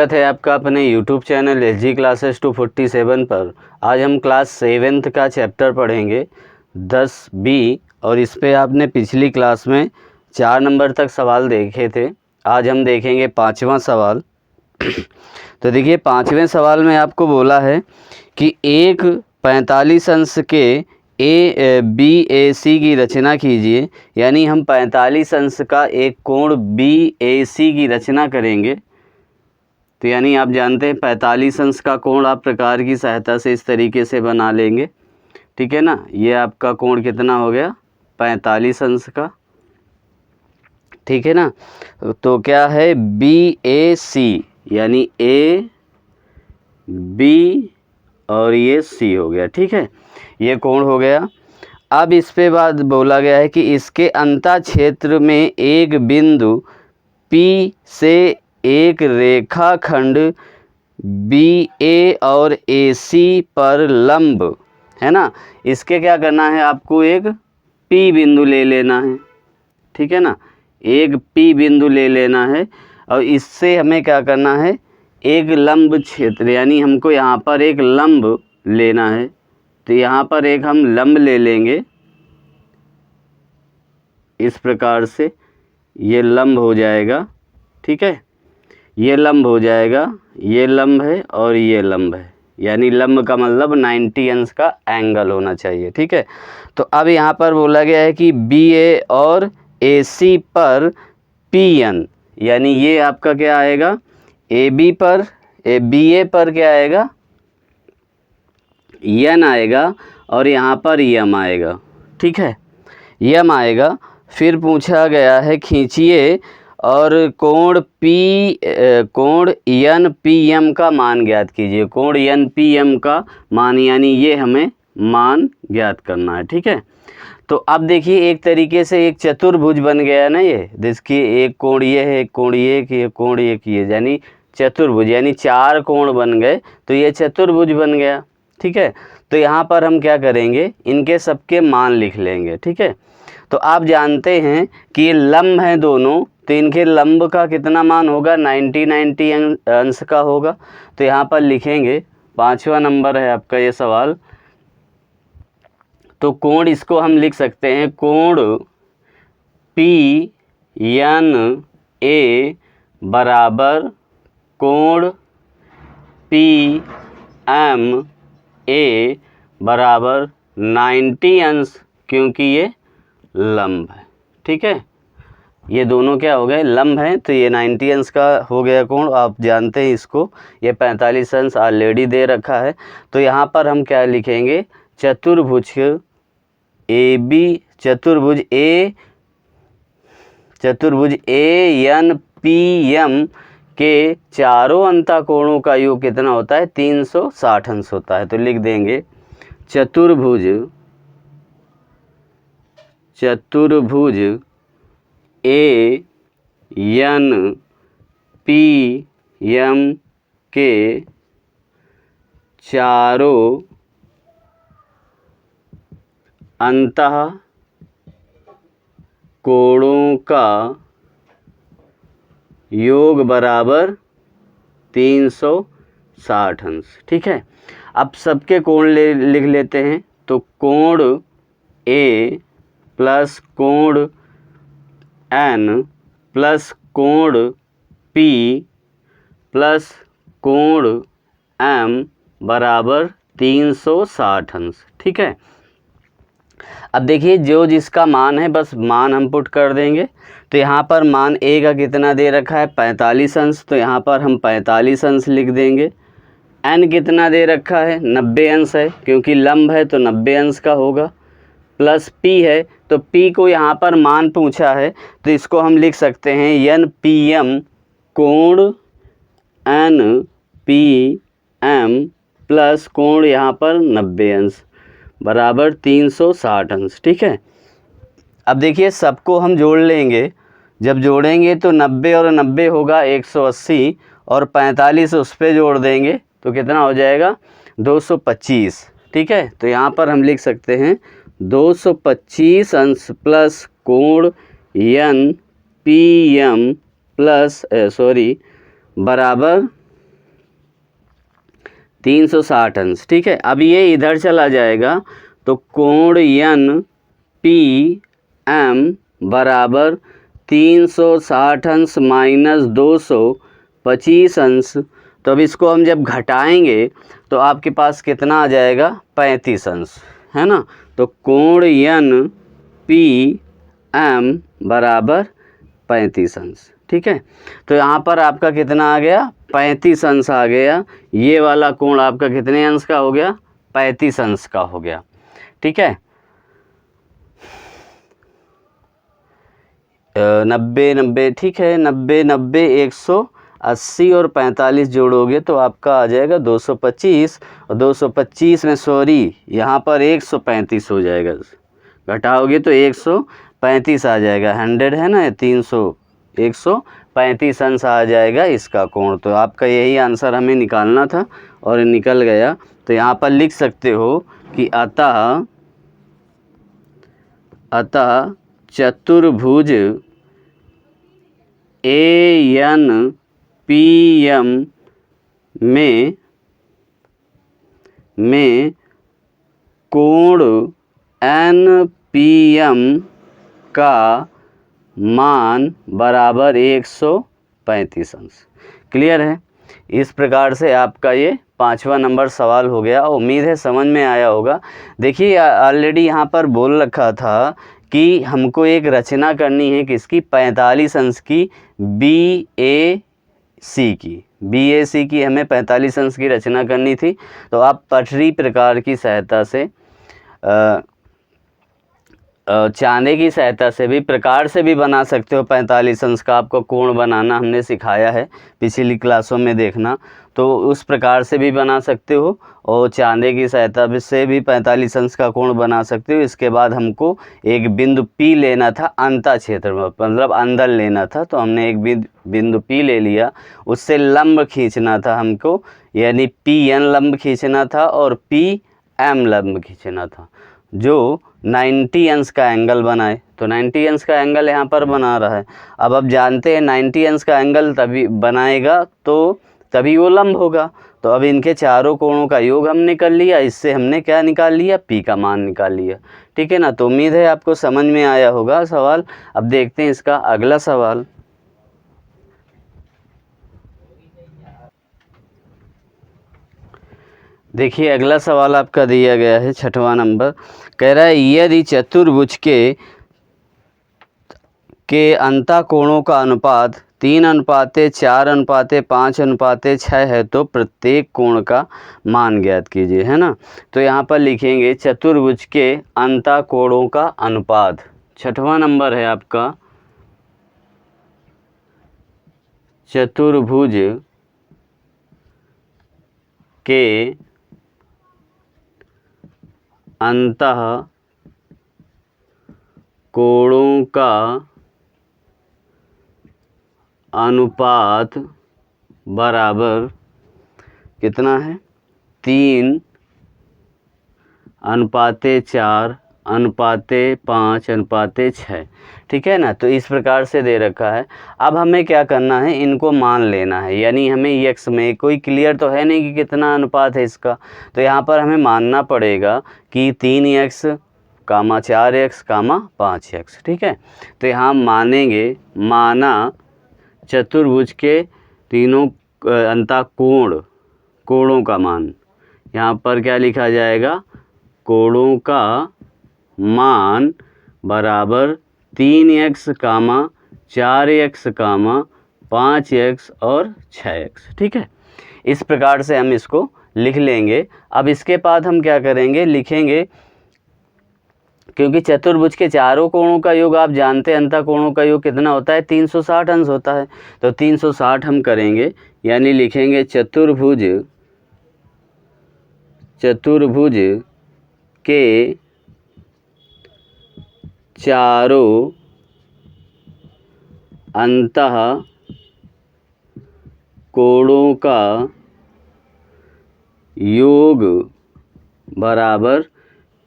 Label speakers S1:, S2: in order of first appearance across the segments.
S1: स्वागत है आपका अपने YouTube चैनल SG क्लासेस 247 पर। आज हम क्लास 7th का चैप्टर पढ़ेंगे 10B और इस पे आपने पिछली क्लास में 4 नंबर तक सवाल देखे थे। आज हम देखेंगे 5वां सवाल। तो देखिए 5वें सवाल में आपको बोला है कि एक 45 अंश के BAC की रचना कीजिए, यानी हम 45 अंश का एक कोण BAC की रचना करेंगे। तो यानी आप जानते हैं 45 अंश का कोण आप प्रकार की सहायता से इस तरीके से बना लेंगे, ठीक है ना। ये आपका कोण कितना हो गया 45 अंश का, ठीक है ना। तो क्या है BAC यानी A B और ये C हो गया, ठीक है। ये कोण हो गया। अब इस पे बाद बोला गया है कि इसके अंतः क्षेत्र में एक बिंदु P से एक रेखाखंड BA और AC पर लंब है ना। इसके क्या करना है, आपको एक P बिंदु ले लेना है, ठीक है ना। एक P बिंदु ले लेना है और इससे हमें क्या करना है, एक लंब क्षेत्र यानी हमको यहाँ पर एक लंब लेना है। तो यहाँ पर एक हम लंब ले लेंगे इस प्रकार से, ये लंब हो जाएगा, ठीक है। ये लंब हो जाएगा, ये लंब है और ये लंब है, यानी लंब का मतलब 90 अंश का एंगल होना चाहिए, ठीक है। तो अब यहाँ पर बोला गया है कि BA और AC पर PN, यानी ये आपका क्या आएगा AB पर BA पर क्या आएगा N आएगा और यहाँ पर M आएगा, ठीक है। M आएगा। फिर पूछा गया है खींचिए और कोण NPM का मान ज्ञात कीजिए। कोण NPM का मान यानी ये हमें मान ज्ञात करना है, ठीक है। तो अब देखिए एक तरीके से एक चतुर्भुज बन गया ना ये। देखिए एक कोण ये है, एक कोण ये, एक कोण ये, यानी चतुर्भुज, यानी 4 कोण बन गए तो ये चतुर्भुज बन गया, ठीक है। तो यहाँ पर हम क्या करेंगे, इनके सबके मान लिख लेंगे, ठीक है। तो आप जानते हैं कि ये लंब हैं दोनों, तो इनके लंब का कितना मान होगा 90 अंश का होगा। तो यहाँ पर लिखेंगे 5वां नंबर है आपका ये सवाल। तो कोण इसको हम लिख सकते हैं कोण PNA बराबर कोण PMA बराबर 90 अंश, क्योंकि ये लंब है, ठीक है। ये दोनों क्या हो गए, लंब हैं, तो ये 90 अंश का हो गया कोण। आप जानते हैं इसको, ये 45 अंश ऑलरेडी दे रखा है। तो यहाँ पर हम क्या लिखेंगे, चतुर्भुज ANPM के चारों अंतःकोणों का योग कितना होता है 360 अंश होता है। तो लिख देंगे चतुर्भुज ANPM के चारों अंतःकोणों का योग बराबर 360 अंश, ठीक है। अब सबके कोण लिख लेते हैं। तो कोण A प्लस कोण N प्लस कोण P प्लस कोण M बराबर 360 अंश, ठीक है। अब देखिए जो जिसका मान है बस मान हम पुट कर देंगे। तो यहाँ पर मान A का कितना दे रखा है 45 अंश, तो यहाँ पर हम 45 अंश लिख देंगे। N कितना दे रखा है 90 अंश है, क्योंकि लंब है तो 90 अंश का होगा। प्लस P है, तो P को यहाँ पर मान पूछा है तो इसको हम लिख सकते हैं NPM कोण NPM प्लस कोण यहाँ पर 90 अंश बराबर 360 अंश, ठीक है। अब देखिए सबको हम जोड़ लेंगे, जब जोड़ेंगे तो 90 और 90 होगा 180 और 45 उस पर जोड़ देंगे तो कितना हो जाएगा 225, ठीक है। तो यहाँ पर हम लिख सकते हैं 225 अंश प्लस कोण NPM प्लस बराबर 360 अंश, ठीक है। अब ये इधर चला जाएगा तो कोण एन पी एम बराबर 360 अंश माइनस 225 अंश। तो अब इसको हम जब घटाएंगे तो आपके पास कितना आ जाएगा, 35 अंश, है ना। तो कोण एन पी एम बराबर 35 अंश, ठीक है। तो यहाँ पर आपका कितना आ गया, 35 अंश आ गया। ये वाला कोण आपका कितने अंश का हो गया, 35 अंश का हो गया, ठीक है। 90 ठीक है, 90 180 और 45 जोड़ोगे तो आपका आ जाएगा 225, और 225 में सॉरी यहाँ पर 135 हो जाएगा, घटाओगे तो 135 आ जाएगा। 100 है ना, 300 135 अंश आ जाएगा इसका कोण। तो आपका यही आंसर हमें निकालना था और निकल गया। तो यहाँ पर लिख सकते हो कि अतः चतुर्भुज ANPM में कोण NPM का मान बराबर 135 अंश। क्लियर है। इस प्रकार से आपका ये 5वां नंबर सवाल हो गया। उम्मीद है समझ में आया होगा। देखिए ऑलरेडी यहाँ पर बोल रखा था कि हमको एक रचना करनी है किसकी, 45 अंश की BAC की हमें 45 अंश की रचना करनी थी। तो आप पटरी प्रकार की सहायता से चांदे की सहायता से भी, प्रकार से भी बना सकते हो। 45 अंश का आपको कोण बनाना हमने सिखाया है पिछली क्लासों में, देखना। तो उस प्रकार से भी बना सकते हो और चांदे की सहायता से भी 45 अंश का कोण बना सकते हो। इसके बाद हमको एक बिंदु P लेना था अंता क्षेत्र में, मतलब अंदर लेना था। तो हमने एक बिंदु P ले लिया, उससे लंब खींचना था हमको, यानी PN लंब खींचना था और PM लंब खींचना था जो 90 अंश का एंगल बनाए। तो 90 अंश का एंगल यहाँ पर बना रहा है। अब जानते हैं 90 अंश का एंगल तभी बनाएगा तो तभी वो लंब होगा। तो अब इनके चारों कोणों का योग हमने कर लिया, इससे हमने क्या निकाल लिया, P का मान निकाल लिया, ठीक है ना। तो उम्मीद है आपको समझ में आया होगा सवाल। अब देखते हैं इसका अगला सवाल। देखिए अगला सवाल आपका दिया गया है 6वां नंबर। कह रहा है यदि चतुर्भुज के अंतःकोणों का अनुपात 3:4:5:6 है तो प्रत्येक कोण का मान ज्ञात कीजिए, है ना। तो यहाँ पर लिखेंगे चतुर्भुज के अंतःकोणों का अनुपात। 6वां नंबर है आपका, चतुर्भुज के अंतःकोणों का अनुपात बराबर कितना है, 3:4:5:6, ठीक है ना। तो इस प्रकार से दे रखा है। अब हमें क्या करना है, इनको मान लेना है, यानी हमें x में कोई क्लियर तो है नहीं कि कितना अनुपात है इसका। तो यहाँ पर हमें मानना पड़ेगा कि 3x, 4x, 5x, ठीक है। तो यहाँ मानेंगे, माना चतुर्भुज के तीनों कोणों का मान। यहाँ पर क्या लिखा जाएगा, कोणों का मान बराबर 3x, 4x, 5x और 6x, ठीक है। इस प्रकार से हम इसको लिख लेंगे। अब इसके बाद हम क्या करेंगे, लिखेंगे, क्योंकि चतुर्भुज के चारों कोणों का योग आप जानते हैं, अंतःकोणों का योग कितना होता है, 360 अंश होता है। तो 360 हम करेंगे, यानी लिखेंगे चतुर्भुज के चारों अंतःकोणों का योग बराबर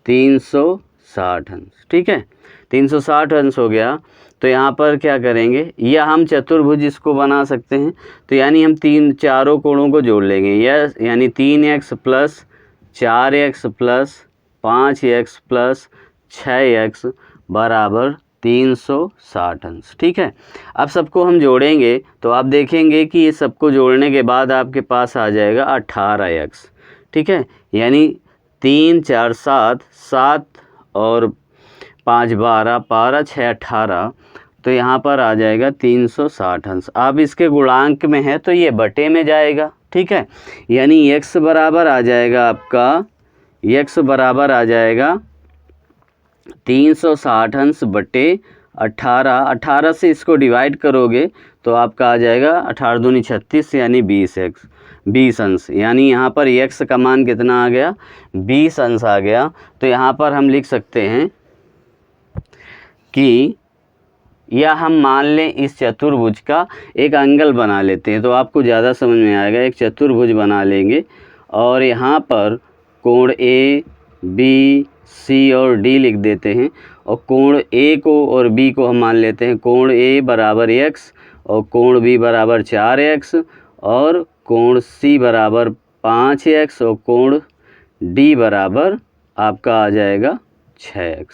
S1: 360 360 अंश। ठीक है, 360 अंश हो गया। तो यहाँ पर क्या करेंगे, या हम चतुर्भुज इसको बना सकते हैं। तो यानी हम चारों कोणों को जोड़ लेंगे, यानी 3x plus 4x plus 5x plus 6x बराबर 360 अंश। ठीक है, अब सबको हम जोड़ेंगे तो आप देखेंगे कि ये सबको जोड़ने के बाद आपके पास आ जाएगा 18x। ठीक है, यानी 3 4 7, 7 और 5 12, 12 6 18, तो यहाँ पर आ जाएगा 360 अंश। अब इसके गुणांक में है तो ये बटे में जाएगा। ठीक है, यानी x बराबर आ जाएगा आपका, x बराबर आ जाएगा 360 अंश बटे 18। 18 से इसको डिवाइड करोगे तो आपका आ जाएगा 18 दूनी 36 यानी 20 अंश। यानी यहाँ पर x का मान कितना आ गया, 20 अंश आ गया। तो यहाँ पर हम लिख सकते हैं कि, या हम मान लें इस चतुर्भुज का एक एंगल बना लेते हैं तो आपको ज़्यादा समझ में आएगा। एक चतुर्भुज बना लेंगे और यहाँ पर कोण ए बी सी और डी लिख देते हैं, और कोण ए को और बी को हम मान लेते हैं कोण ए बराबर x और कोण बी बराबर 4x और कोण सी बराबर 5x और कोण डी बराबर आपका आ जाएगा 6x।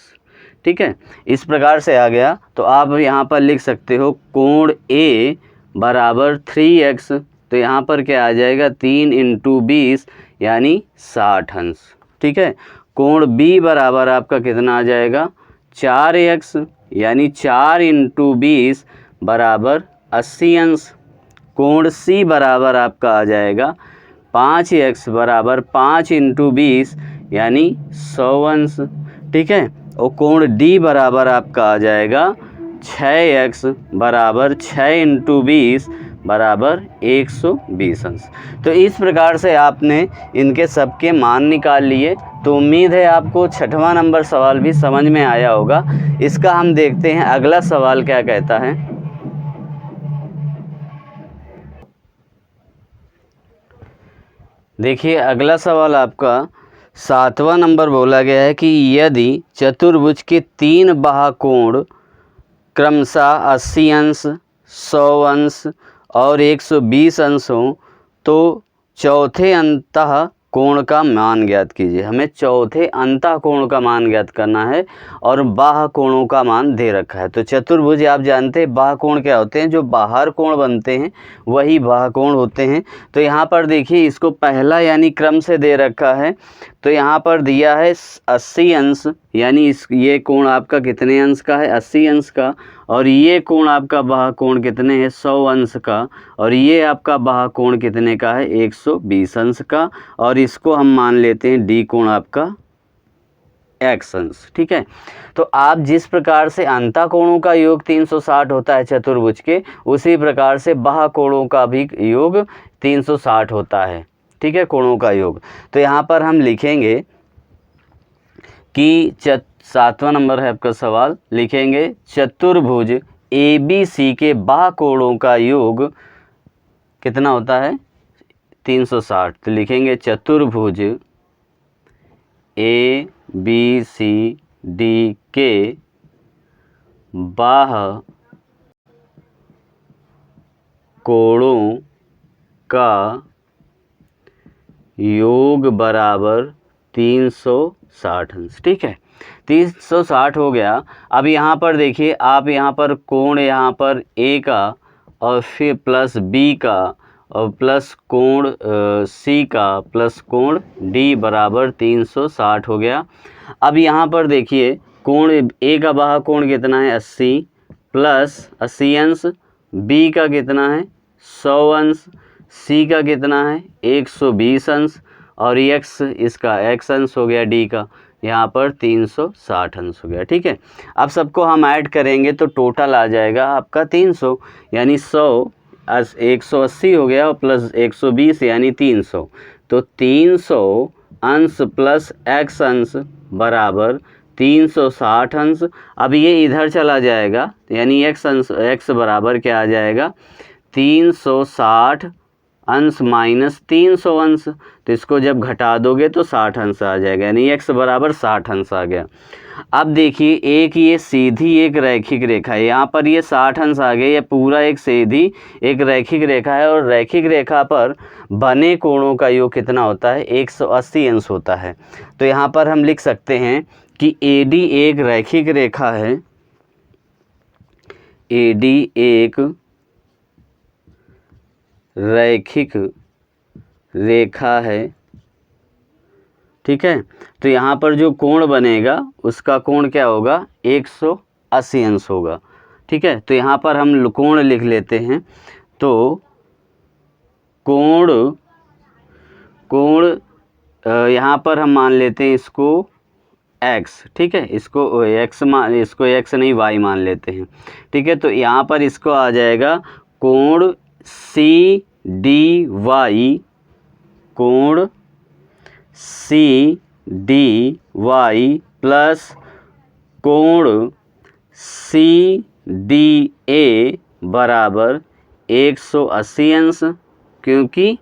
S1: ठीक है, इस प्रकार से आ गया। तो आप यहाँ पर लिख सकते हो कोण ए बराबर 3x, तो यहाँ पर क्या आ जाएगा 3 × 20 यानी 60 अंश। ठीक है, कोण बी बराबर आपका कितना आ जाएगा 4x, यानी 4 × 20 बराबर 80 अंश। कोण सी बराबर आपका आ जाएगा 5x बराबर 5 × 20 यानी 100 अंश। ठीक है, और कोण डी बराबर आपका आ जाएगा 6x बराबर 6 × 20 बराबर 120 अंश। तो इस प्रकार से आपने इनके सबके मान निकाल लिए। तो उम्मीद है आपको 6वां नंबर सवाल भी समझ में आया होगा। इसका हम देखते हैं अगला सवाल क्या कहता है। देखिए अगला सवाल आपका 7वां नंबर बोला गया है कि यदि चतुर्भुज के 3 बाहु कोण क्रमशः 80 अंश, 100 अंश और 120 अंश हों तो चौथे अंतः कोण का मान ज्ञात कीजिए। हमें चौथे अंतः कोण का मान ज्ञात करना है और बाह्य कोणों का मान दे रखा है। तो चतुर्भुज आप जानते हैं बाह्य कोण क्या होते हैं, जो बाहर कोण बनते हैं वही बाह्य कोण होते हैं। तो यहाँ पर देखिए इसको पहला यानी क्रम से दे रखा है। तो यहाँ पर दिया है 80 अंश, यानी ये कोण आपका कितने अंश का है 80 अंश का, और ये कोण आपका बाह्य कोण कितने है 100 अंश का, और ये आपका बाह्य कोण कितने का है 120 अंश का, और इसको हम मान लेते हैं डी कोण आपका x अंश। ठीक है, तो आप जिस प्रकार से अंतः कोणों का योग 360 होता है चतुर्भुज के, उसी प्रकार से बाह्य कोणों का भी योग 360 होता है। ठीक है, कोणों का योग। तो यहाँ पर हम लिखेंगे कि 7वां नंबर है आपका सवाल, लिखेंगे चतुर्भुज ABC के बाह्य कोणों का योग कितना होता है 360। तो लिखेंगे चतुर्भुज ABCD के बाह्य कोणों का योग बराबर 360 अंश। ठीक है, 360 हो गया। अब यहाँ पर देखिए आप यहाँ पर कोण यहाँ पर A का और फिर प्लस B का और प्लस कोण C का प्लस कोण D बराबर 360 हो गया। अब यहाँ पर देखिए कोण A का बाह्य कोण कितना है 80 प्लस 80 अंश, B का कितना है 100 अंश, C का कितना है 120 अंश, और x इसका x अंश हो गया D का, यहाँ पर 360 अंश हो गया। ठीक है, अब सबको हम ऐड करेंगे तो टोटल आ जाएगा आपका 300, यानी 100 180 हो गया और प्लस 120 यानी 300। तो 300 अंश प्लस x अंश बराबर 360 अंश। अब ये इधर चला जाएगा, यानी x बराबर क्या आ जाएगा 360 अंश माइनस 300 अंश, तो इसको जब घटा दोगे तो 60 अंश आ जाएगा, यानी x बराबर 60 अंश आ गया। अब देखिए एक ये सीधी एक रैखिक रेखा है, यहाँ पर ये 60 अंश आ गया, ये पूरा एक सीधी एक रैखिक रेखा है और रैखिक रेखा पर बने कोणों का योग कितना होता है, 180 अंश होता है। तो यहाँ पर हम लिख सकते हैं कि AD एक रैखिक रेखा है, AD एक रैखिक रेखा है, ठीक है। तो यहाँ पर जो कोण बनेगा उसका कोण क्या होगा, 180 अंश होगा, ठीक है। तो यहाँ पर हम कोण लिख लेते हैं, तो कोण यहाँ पर हम मान लेते हैं इसको x, ठीक है, इसको x नहीं y मान लेते हैं, ठीक है। तो यहाँ पर इसको आ जाएगा कोण CDY, कोण CDY प्लस कोण CDA बराबर 180 अंश, क्योंकि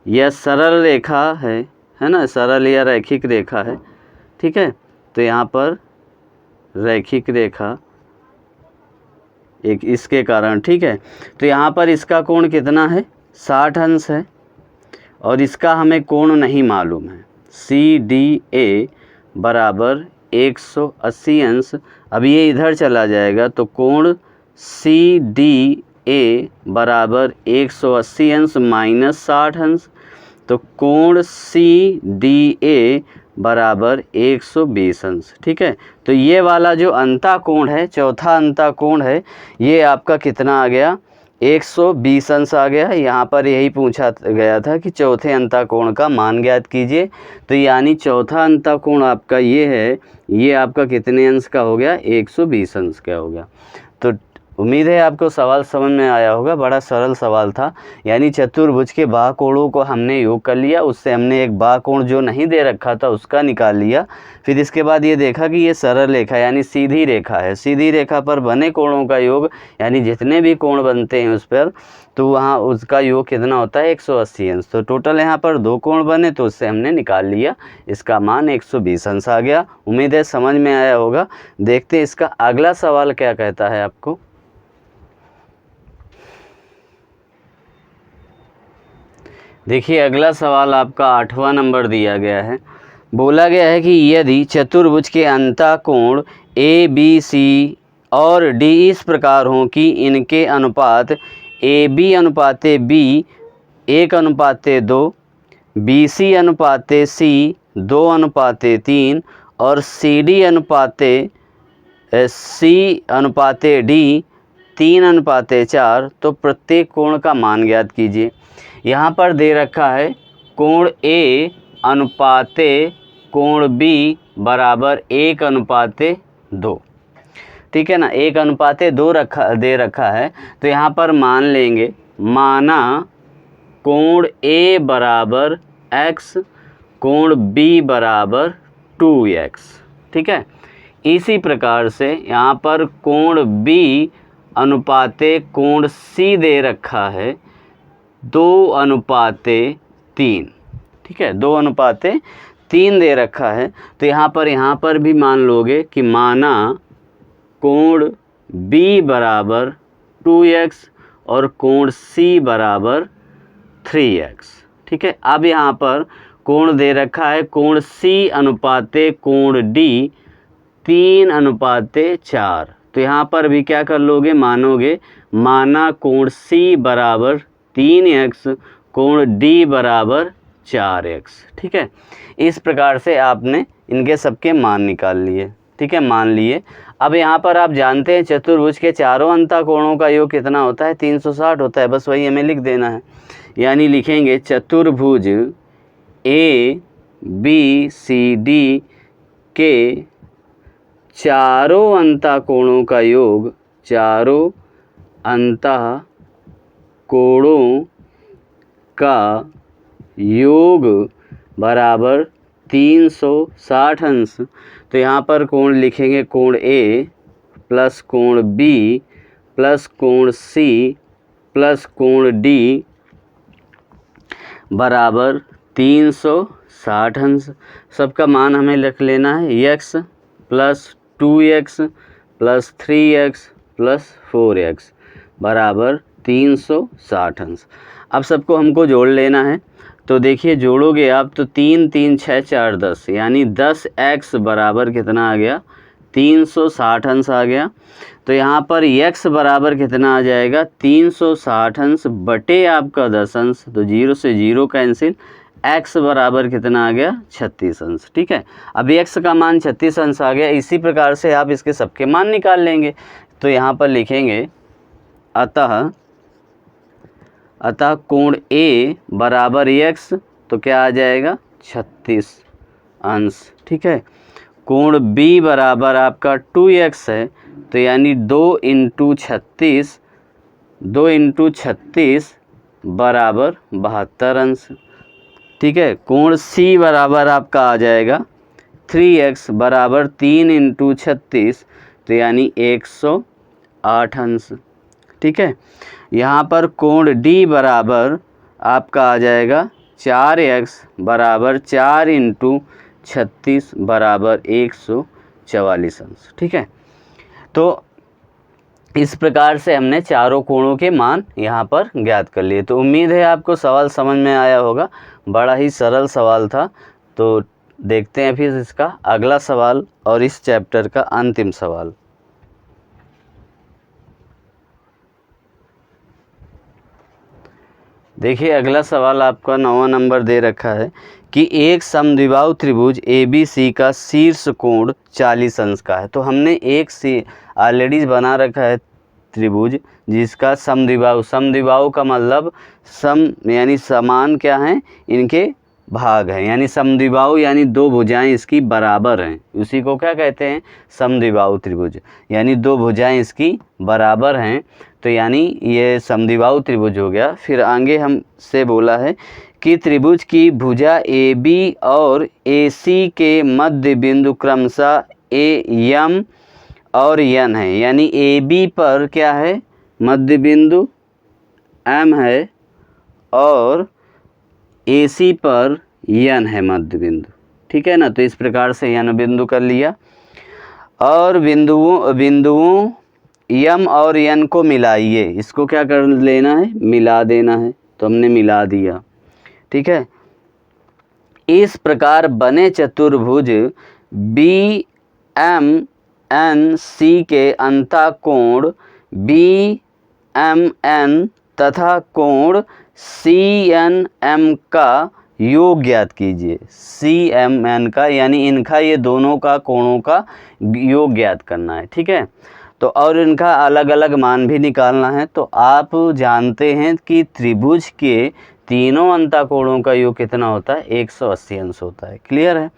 S1: यह सरल रेखा है ना, सरल या रैखिक रेखा है, ठीक है। तो यहाँ पर रैखिक रेखा एक इसके कारण, ठीक है। तो यहाँ पर इसका कोण कितना है, 60 अंश है और इसका हमें कोण नहीं मालूम है, CDA बराबर 180 अंश। अब ये इधर चला जाएगा तो कोण CDA बराबर 180 अंश माइनस 60 अंश, तो कोण CDA बराबर 120 अंश, ठीक है। तो ये वाला जो अंता कोण है, चौथा अंता कोण है, ये आपका कितना आ गया, 120 अंश आ गया। यहाँ पर यही पूछा गया था कि चौथे अंता कोण का मान ज्ञात कीजिए, तो यानी चौथा अंता कोण आपका ये है, ये आपका कितने अंश का हो गया, 120 अंश का हो गया। तो उम्मीद है आपको सवाल समझ में आया होगा, बड़ा सरल सवाल था। यानी चतुर्भुज के बाह्य कोणों को हमने योग कर लिया, उससे हमने एक बाह्य कोण जो नहीं दे रखा था उसका निकाल लिया। फिर इसके बाद ये देखा कि ये सरल रेखा यानी सीधी रेखा है, सीधी रेखा पर बने कोणों का योग यानी जितने भी कोण बनते हैं उस पर, तो वहाँ उसका योग कितना होता है, 180 अंश। तो टोटल यहाँ पर 2 कोण बने तो उससे हमने निकाल लिया, इसका मान 120 अंश आ गया। उम्मीद है समझ में आया होगा। देखते हैं इसका अगला सवाल क्या कहता है आपको। देखिए अगला सवाल आपका 8वां नंबर दिया गया है। बोला गया है कि यदि चतुर्भुज के अंतःकोण ABC और D इस प्रकार हों कि इनके अनुपात AB अनुपाते B 1:2, BC अनुपाते C 2:3 और CD अनुपाते C अनुपाते D 3:4, तो प्रत्येक कोण का मान ज्ञात कीजिए। यहाँ पर दे रखा है कोण A अनुपाते कोण B बराबर 1:2, ठीक है ना, 1:2 दे रखा है। तो यहाँ पर मान लेंगे, माना कोण A बराबर x, कोण B बराबर 2x, ठीक है। इसी प्रकार से यहाँ पर कोण B अनुपाते कोण C दे रखा है 2:3, ठीक है, 2:3 दे रखा है। तो यहाँ पर भी मान लोगे कि माना कोण B बराबर 2x और कोण C बराबर 3x, ठीक है। अब यहाँ पर कोण दे रखा है कोण C अनुपाते कोण D 3:4, तो यहाँ पर भी क्या कर लोगे, मानोगे, माना कोण C बराबर 3x, कोण D बराबर 4x, ठीक है। इस प्रकार से आपने इनके सबके मान निकाल लिए, ठीक है, मान लिए। अब यहाँ पर आप जानते हैं चतुर्भुज के चारों अंतःकोणों का योग कितना होता है, 360 होता है, बस वही हमें लिख देना है। यानी लिखेंगे चतुर्भुज ABCD के चारों अंतःकोणों का योग, चारों अंतःकोणों का योग बराबर 360 अंश। तो यहाँ पर कोण लिखेंगे कोण A प्लस कोण B प्लस कोण C प्लस कोण D बराबर 360 अंश। सबका मान हमें लिख लेना है x plus 2x plus 3x plus 4x बराबर 360 अंश। अब सबको हमको जोड़ लेना है। तो देखिए जोड़ोगे आप तो 3 3 6 4 10 यानी 10x बराबर कितना आ गया 360 अंश आ गया। तो यहाँ पर x बराबर कितना आ जाएगा 360 अंश बटे आपका 10 अंश। तो 0 से 0 कैंसिल, x बराबर कितना आ गया 36 अंश। ठीक है, अब x का मान 36 अंश आ गया। इसी प्रकार से आप इसके सबके मान निकाल लेंगे। तो यहाँ पर लिखेंगे अतः कोण A बराबर x, तो क्या आ जाएगा 36 अंश। ठीक है, कोण B बराबर आपका 2x है, तो यानी 2 इंटू 36 बराबर 72 अंश। ठीक है, कोण C बराबर आपका आ जाएगा 3x बराबर 3 इंटू 36, तो यानी 108 अंश। ठीक है, यहाँ पर कोण D बराबर आपका आ जाएगा 4x बराबर 4 इंटू 36 बराबर 144 अंश। ठीक है, तो इस प्रकार से हमने चारों कोणों के मान यहाँ पर ज्ञात कर लिए। तो उम्मीद है आपको सवाल समझ में आया होगा। बड़ा ही सरल सवाल था। तो देखते हैं फिर इसका अगला सवाल और इस चैप्टर का अंतिम सवाल। देखिए अगला सवाल आपका 9वां नंबर दे रखा है कि एक समद्विबाहु त्रिभुज ABC का शीर्ष कोण 40 अंश का है। तो हमने एक से ऑलरेडी बना रखा है त्रिभुज जिसका समद्विबाहु का मतलब सम यानी समान क्या है, इनके भाग हैं, यानी समद्विबाहु यानी दो भुजाएं इसकी बराबर हैं, उसी को क्या कहते हैं समद्विबाहु त्रिभुज, यानी दो भुजाएं इसकी बराबर हैं। तो यानी ये समद्विबाहु त्रिभुज हो गया। फिर आगे हमसे बोला है कि त्रिभुज की भुजा AB और AC के मध्य बिंदु क्रमशः AM और N है, यानी AB पर क्या है मध्य बिंदु M है और AC पर N है मध्य बिंदु। ठीक है ना, तो इस प्रकार से N बिंदु कर लिया और बिंदुओं M और N को मिलाइए। इसको क्या कर लेना है, मिला देना है। तो हमने मिला दिया। ठीक है, इस प्रकार बने चतुर्भुज BMNC के अंतःकोण BMN तथा कोण CNM का योग ज्ञात कीजिए। CMN का यानी इनका ये दोनों का कोणों का योग ज्ञात करना है। ठीक है, तो और इनका अलग अलग मान भी निकालना है। तो आप जानते हैं कि त्रिभुज के तीनों अंतःकोणों का योग कितना होता है 180 अंश होता है। क्लियर है।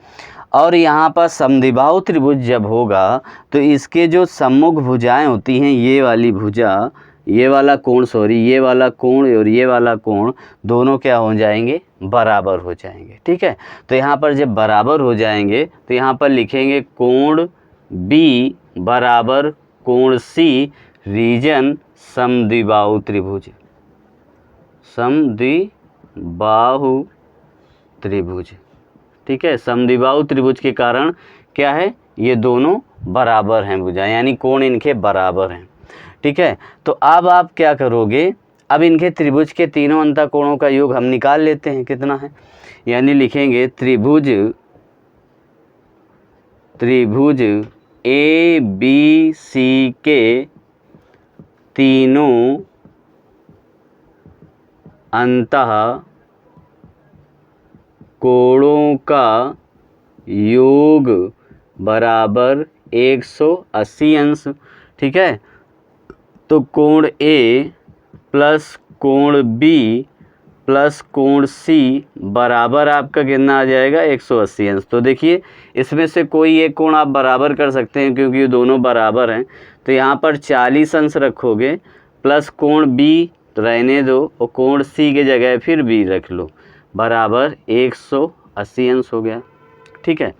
S1: और यहाँ पर समद्विबाहु त्रिभुज जब होगा तो इसके जो सम्मुख भुजाएं होती हैं, ये वाली भुजा, ये वाला कोण ये वाला कोण और ये वाला कोण दोनों क्या हो जाएंगे, बराबर हो जाएंगे। ठीक है, तो यहाँ पर जब बराबर हो जाएंगे तो यहाँ पर लिखेंगे कोण B बराबर कोण C रीजन समद्विबाहु त्रिभुज, समद्विबाहु त्रिभुज। ठीक है, समद्विबाहु त्रिभुज के कारण क्या है, ये दोनों बराबर हैं भुजा, यानी कोण इनके बराबर हैं। ठीक है, तो अब आप क्या करोगे, अब इनके त्रिभुज के तीनों अंतःकोणों का योग हम निकाल लेते हैं कितना है, यानी लिखेंगे त्रिभुज ABC के तीनों अंतःकोणों का योग बराबर 180 अंश। ठीक है, तो कोण A प्लस कोण B प्लस कोण C बराबर आपका कितना आ जाएगा 180 अंश। तो देखिए इसमें से कोई एक कोण आप बराबर कर सकते हैं क्योंकि ये दोनों बराबर हैं। तो यहाँ पर 40 अंश रखोगे प्लस कोण B रहने दो और कोण C के जगह फिर B रख लो, बराबर 180 अंश हो गया। ठीक है,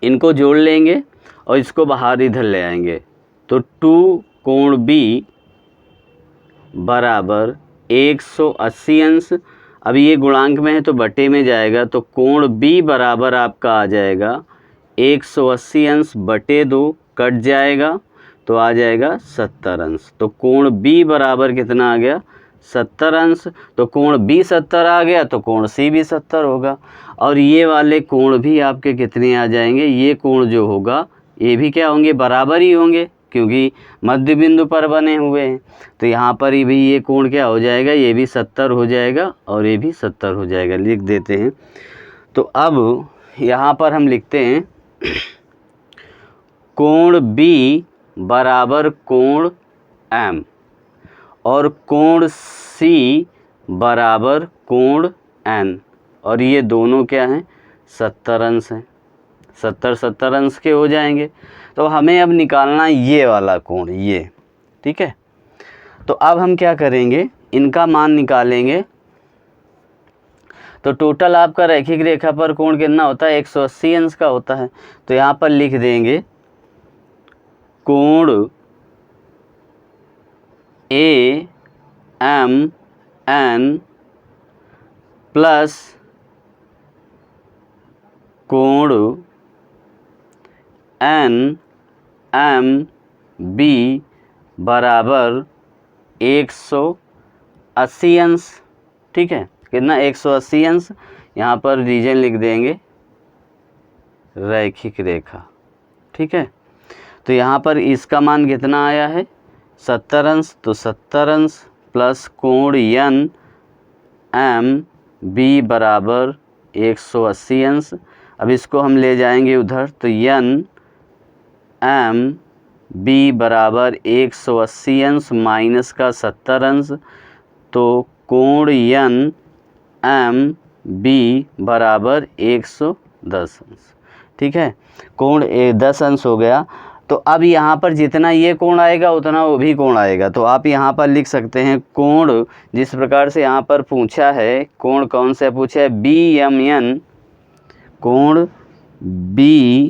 S1: इनको जोड़ लेंगे और इसको बाहर इधर ले आएंगे। तो 2 कोण B बराबर 180 अंश। अब ये गुणांक में है तो बटे में जाएगा, तो कोण B बराबर आपका आ जाएगा 180 अंश बटे 2, कट जाएगा तो आ जाएगा 70 अंश। तो कोण B बराबर कितना आ गया? 70 अंश। तो कोण B 70 आ गया तो कोण C भी 70 होगा। और ये वाले कोण भी आपके कितने आ जाएंगे? ये कोण जो होगा ये भी क्या होंगे? बराबर ही होंगे, क्योंकि मध्य बिंदु पर बने हुए हैं। तो यहाँ पर ही भी ये कोण क्या हो जाएगा? ये भी 70 हो जाएगा और ये भी 70 हो जाएगा। लिख देते हैं। तो अब यहाँ पर हम लिखते हैं कोण B बराबर कोण M और कोण C बराबर कोण N, और ये दोनों क्या हैं? 70 अंश हैं। 70 अंश के हो जाएंगे। तो हमें अब निकालना ये वाला कोण, ये, ठीक है। तो अब हम क्या करेंगे? इनका मान निकालेंगे। तो टोटल आपका रैखिक रेखा पर कोण कितना होता है? 180 अंश का होता है। तो यहाँ पर लिख देंगे कोण AMN प्लस कोण NMB बराबर 180 अंश, ठीक है। कितना? 180 अंश। यहाँ पर रीजन लिख देंगे रैखिक रेखा, ठीक है। तो यहाँ पर इसका मान कितना आया है? 70 अंश। तो 70 अंश प्लस कोण NMB बराबर 180 अंश। अब इसको हम ले जाएंगे उधर, तो NMB बराबर 180 अंश माइनस का 70 अंश, तो कोण NMB बराबर 110 अंश, ठीक है। कोण 10 अंश हो गया। तो अब यहाँ पर जितना ये कोण आएगा उतना वो भी कोण आएगा। तो आप यहाँ पर लिख सकते हैं कोण, जिस प्रकार से यहाँ पर पूछा है, कोण कौन सा पूछा है? BMN, कोण BMN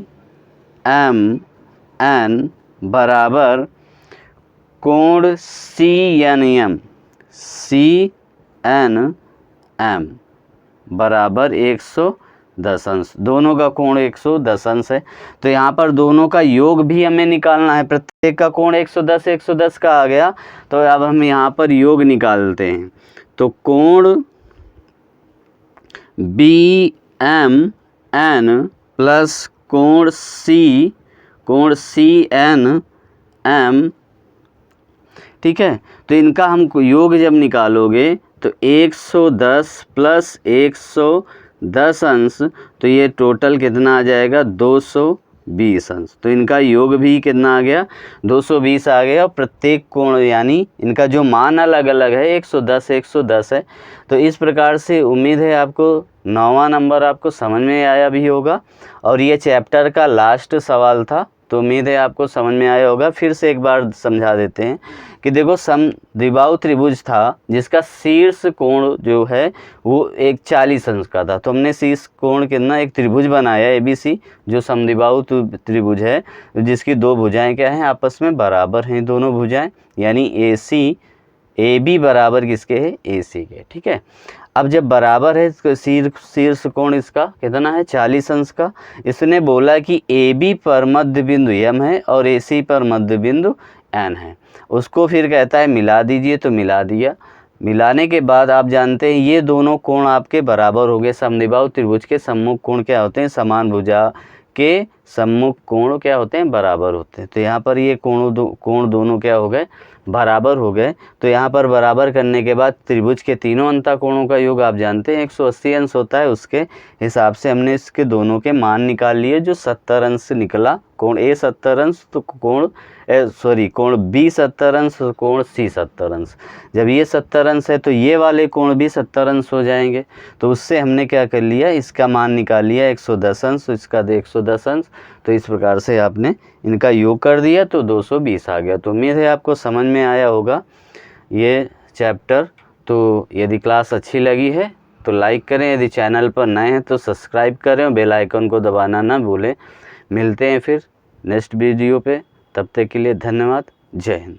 S1: बराबर कोण CNM बराबर 110 अंश। दोनों का कोण 110 अंश है। तो यहाँ पर दोनों का योग भी हमें निकालना है। प्रत्येक का कोण 110 110 का आ गया। तो अब हम यहाँ पर योग निकालते हैं। तो कोण BMN प्लस कोण CNM, ठीक है। तो इनका हम योग जब निकालोगे तो 110 प्लस 110 अंश, तो ये टोटल कितना आ जाएगा? 220 अंश। तो इनका योग भी कितना आ गया? 220 आ गया। और प्रत्येक कोण यानी इनका जो मान अलग अलग है 110 110 है। तो इस प्रकार से उम्मीद है आपको 9वां नंबर आपको समझ में आया भी होगा। और ये चैप्टर का लास्ट सवाल था, तो उम्मीद है आपको समझ में आया होगा। फिर से एक बार समझा देते हैं कि देखो समद्विबाहु त्रिभुज था जिसका शीर्ष कोण जो है वो एक 40 अंश का था। तो हमने शीर्ष कोण कितना? एक त्रिभुज बनाया ABC, जो समद्विबाहु त्रिभुज है, जिसकी दो भुजाएं क्या हैं? आपस में बराबर हैं दोनों भुजाएं, यानी AB बराबर किसके है? AC के, ठीक है। अब जब बराबर है तो शीर्ष कोण इसका कितना है? 40 अंश का। इसने बोला कि AB पर मध्य बिंदु M है और AC पर मध्य बिंदु N है। उसको फिर कहता है मिला दीजिए, तो मिला दिया। मिलाने के बाद आप जानते हैं ये दोनों कोण आपके बराबर हो गए। समद्विबाहु त्रिभुज के सम्मुख कोण क्या होते हैं? समान भुजा के सम्मुख कोण क्या होते हैं? बराबर होते हैं। तो यहाँ पर ये कोण दोनों क्या हो गए? बराबर हो गए। तो यहाँ पर बराबर करने के बाद त्रिभुज के तीनों अंतःकोणों का योग आप जानते हैं 180 अंश होता है। उसके हिसाब से हमने इसके दोनों के मान निकाल लिए, जो 70 अंश निकला। कोण A 70 अंश तो कोण B 70 अंश, कोण C 70 अंश। जब ये 70 अंश है तो ये वाले कोण भी 70 अंश हो जाएंगे। तो उससे हमने क्या कर लिया? इसका मान निकाल लिया 110 अंश, इसका 110 अंश। तो इस प्रकार से आपने इनका योग कर दिया तो 220 आ गया। तो उम्मीद है आपको समझ में आया होगा ये चैप्टर। तो यदि क्लास अच्छी लगी है तो लाइक करें, यदि चैनल पर नए हैं तो सब्सक्राइब करें और बेल आइकन को दबाना ना भूलें। मिलते हैं फिर नेक्स्ट वीडियो पे, तब तक के लिए धन्यवाद। जय हिंद।